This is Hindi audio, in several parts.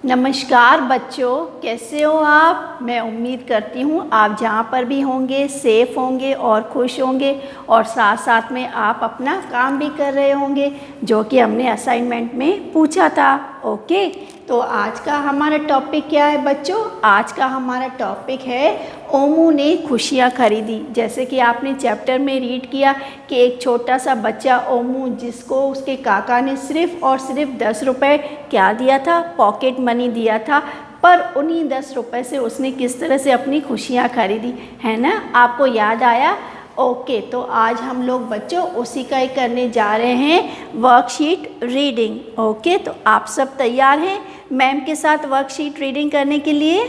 नमस्कार बच्चों, कैसे हो आप। मैं उम्मीद करती हूँ आप जहाँ पर भी होंगे सेफ़ होंगे और खुश होंगे और साथ साथ में आप अपना काम भी कर रहे होंगे जो कि हमने असाइनमेंट में पूछा था। ओके, तो आज का हमारा टॉपिक क्या है बच्चों? आज का हमारा टॉपिक है ओमू ने खुशियाँ खरीदी। जैसे कि आपने चैप्टर में रीड किया कि एक छोटा सा बच्चा ओमू, जिसको उसके काका ने सिर्फ़ और सिर्फ 10 रुपये क्या दिया था, पॉकेट मनी दिया था, पर उन्हीं 10 रुपये से उसने किस तरह से अपनी खुशियाँ खरीदी, है ना। आपको याद आया? ओके, तो आज हम लोग बच्चों उसी का ही करने जा रहे हैं, वर्कशीट रीडिंग। ओके, तो आप सब तैयार हैं मैम के साथ वर्कशीट रीडिंग करने के लिए?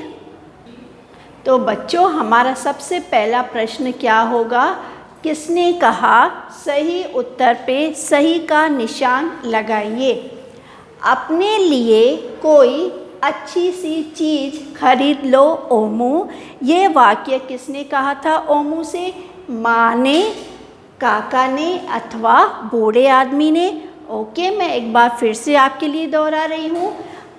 तो बच्चों हमारा सबसे पहला प्रश्न क्या होगा? किसने कहा सही उत्तर पे सही का निशान लगाइए। अपने लिए कोई अच्छी सी चीज़ खरीद लो ओमू। ये वाक्य किसने कहा था ओमू से? माँ ने, काका ने अथवा बूढ़े आदमी ने। ओके, मैं एक बार फिर से आपके लिए दोहरा रही हूँ।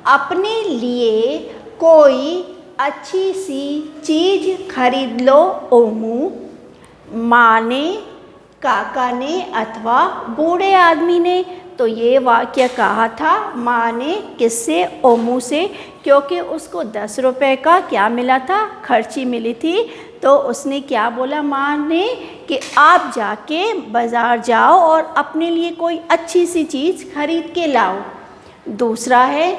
अपने लिए कोई अच्छी सी चीज़ खरीद लो ओमू। माँ ने, काका ने अथवा बूढ़े आदमी ने। तो ये वाक्य कहा था माँ ने किससे? ओमू से, क्योंकि उसको 10 रुपये का क्या मिला था? खर्ची मिली थी। तो उसने क्या बोला माँ ने कि आप जाके बाज़ार जाओ और अपने लिए कोई अच्छी सी चीज़ खरीद के लाओ। दूसरा है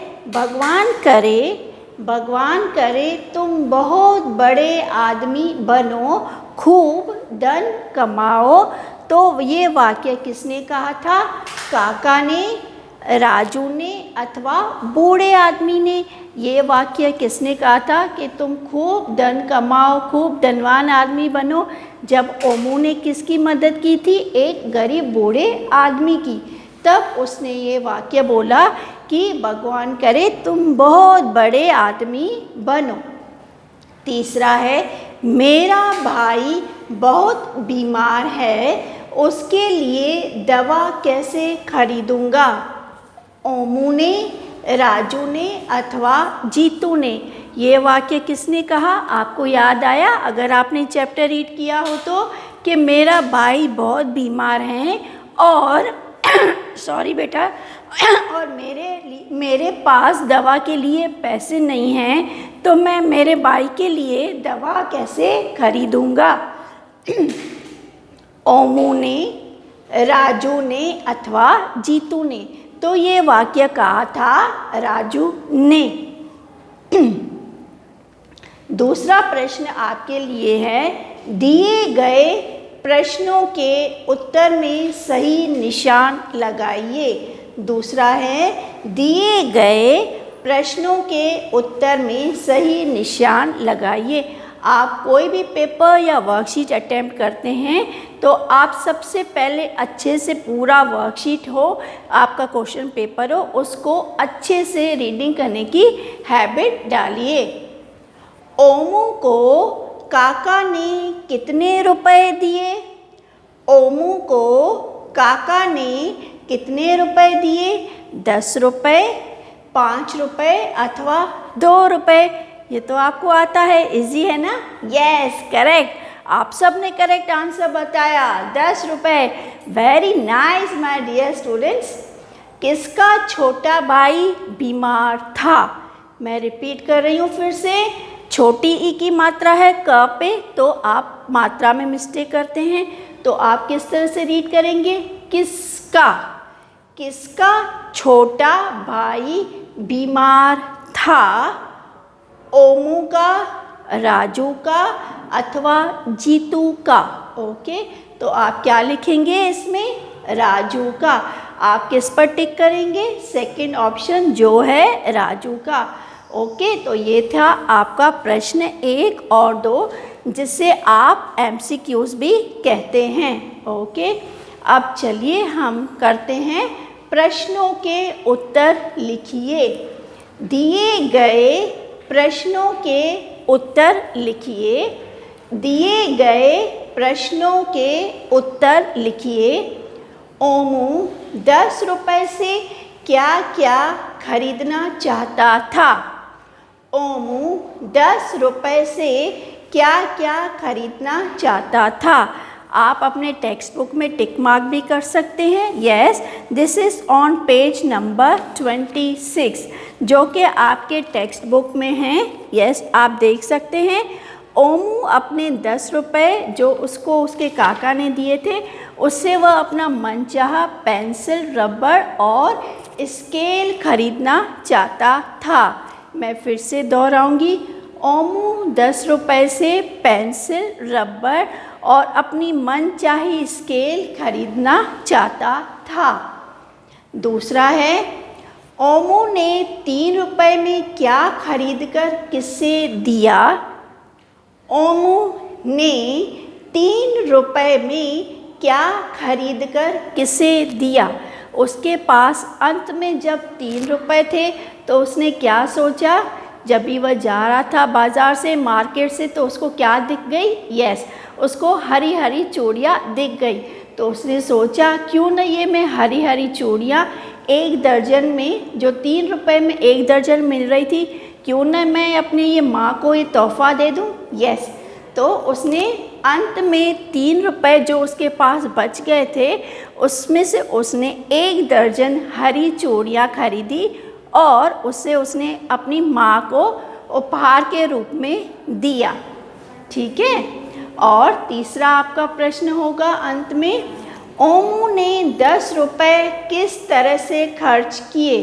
भगवान करे तुम बहुत बड़े आदमी बनो, खूब धन कमाओ। तो ये वाक्य किसने कहा था? काका ने, राजू ने अथवा बूढ़े आदमी ने। ये वाक्य किसने कहा था कि तुम खूब धन कमाओ, खूब धनवान आदमी बनो? जब ओमू ने किसकी मदद की थी? एक गरीब बूढ़े आदमी की। तब उसने ये वाक्य बोला कि भगवान करे तुम बहुत बड़े आदमी बनो। तीसरा है मेरा भाई बहुत बीमार है, उसके लिए दवा कैसे खरीदूंगा? ओमू ने, राजू ने अथवा जीतू ने। ये वाक्य किसने कहा? आपको याद आया अगर आपने चैप्टर रीड किया हो तो, कि मेरा भाई बहुत बीमार है और सॉरी बेटा, और मेरे पास दवा के लिए पैसे नहीं हैं, तो मैं मेरे भाई के लिए दवा कैसे खरीदूंगा? ओमू ने, राजू ने अथवा जीतू ने। तो ये वाक्य कहा था राजू ने। दूसरा प्रश्न आपके लिए है, दिए गए प्रश्नों के उत्तर में सही निशान लगाइए। दूसरा है दिए गए प्रश्नों के उत्तर में सही निशान लगाइए। आप कोई भी पेपर या वर्कशीट अटेम्प्ट करते हैं तो आप सबसे पहले अच्छे से पूरा वर्कशीट हो, आपका क्वेश्चन पेपर हो, उसको अच्छे से रीडिंग करने की हैबिट डालिए। ओमू को काका ने कितने रुपए दिए? ओमू को काका ने कितने रुपए दिए? 10 रुपये, 5 रुपये अथवा 2 रुपये। ये तो आपको आता है, इजी है ना? Yes, correct. आप सब ने करेक्ट आंसर बताया, 10 रुपये। Very nice my dear students. किसका छोटा भाई बीमार था? मैं रिपीट कर रही हूँ फिर से। छोटी ई की मात्रा है क पे, तो आप मात्रा में मिस्टेक करते हैं, तो आप किस तरह से रीड करेंगे? किसका छोटा भाई बीमार था? ओमू का, राजू का अथवा जीतू का। ओके, तो आप क्या लिखेंगे इसमें? राजू का। आप किस पर टिक करेंगे? सेकंड ऑप्शन जो है राजू का। ओके, तो ये था आपका प्रश्न 1 और 2, जिसे आप MCQs भी कहते हैं। ओके, अब चलिए हम करते हैं प्रश्नों के उत्तर लिखिए। दिए गए प्रश्नों के उत्तर लिखिए। दिए गए प्रश्नों के उत्तर लिखिए। ओमू 10 रुपये से क्या क्या खरीदना चाहता था। ओमू 10 रुपए से क्या क्या खरीदना चाहता था। आप अपने टेक्स्ट बुक में टिक मार्क भी कर सकते हैं। Yes, this is on page number 26 जो कि आपके टेक्स्ट बुक में हैं। यस, आप देख सकते हैं। ओमू अपने 10 रुपए जो उसको उसके काका ने दिए थे उससे वह अपना मनचाहा पेंसिल, रबर और स्केल खरीदना चाहता था। मैं फिर से दोहराऊंगी। ओमू 10 रुपए से पेंसिल, रबर और अपनी मनचाही स्केल खरीदना चाहता था। दूसरा है, ओमू ने 3 रुपए में क्या खरीदकर किसे दिया। ओमू ने 3 रुपए में क्या खरीदकर किसे दिया। उसके पास अंत में जब 3 रुपए थे तो उसने क्या सोचा। जब भी वह जा रहा था बाज़ार से, मार्केट से, तो उसको क्या दिख गई। यस, उसको हरी हरी चूड़ियाँ दिख गई। तो उसने सोचा क्यों न ये मैं हरी हरी चूड़ियाँ 1 दर्जन में, जो 3 रुपए में 1 दर्जन मिल रही थी, क्यों न मैं अपनी ये माँ को ये तोहफ़ा दे दूँ। यस, तो उसने अंत में 3 रुपए जो उसके पास बच गए थे उसमें से उसने 1 दर्जन हरी चूड़ियाँ खरीदी और उससे उसने अपनी माँ को उपहार के रूप में दिया। ठीक है। और तीसरा आपका प्रश्न होगा अंत में, ओमू ने 10 रुपए किस तरह से खर्च किए।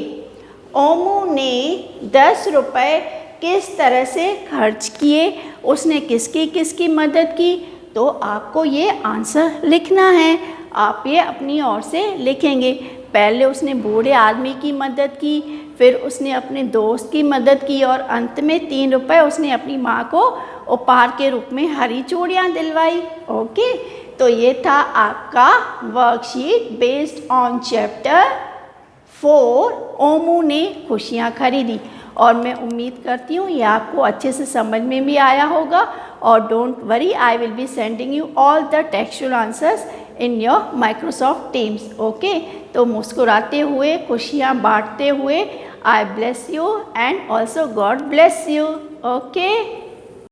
ओमू ने 10 रुपए किस तरह से खर्च किए, उसने किसकी किसकी मदद की। तो आपको ये आंसर लिखना है। आप ये अपनी ओर से लिखेंगे। पहले उसने बूढ़े आदमी की मदद की, फिर उसने अपने दोस्त की मदद की और अंत में 3 रुपए उसने अपनी माँ को उपहार के रूप में हरी चूड़ियाँ दिलवाई। ओके, तो ये था आपका वर्कशीट बेस्ड ऑन चैप्टर 4 ओमू ने खुशियाँ खरीदी। और मैं उम्मीद करती हूँ ये आपको अच्छे से समझ में भी आया होगा। और don't worry, I will be sending you all the textual answers in your Microsoft teams. Okay, तो मुस्कुराते हुए, खुशियाँ बांटते हुए, आई bless you and also God bless you. Okay.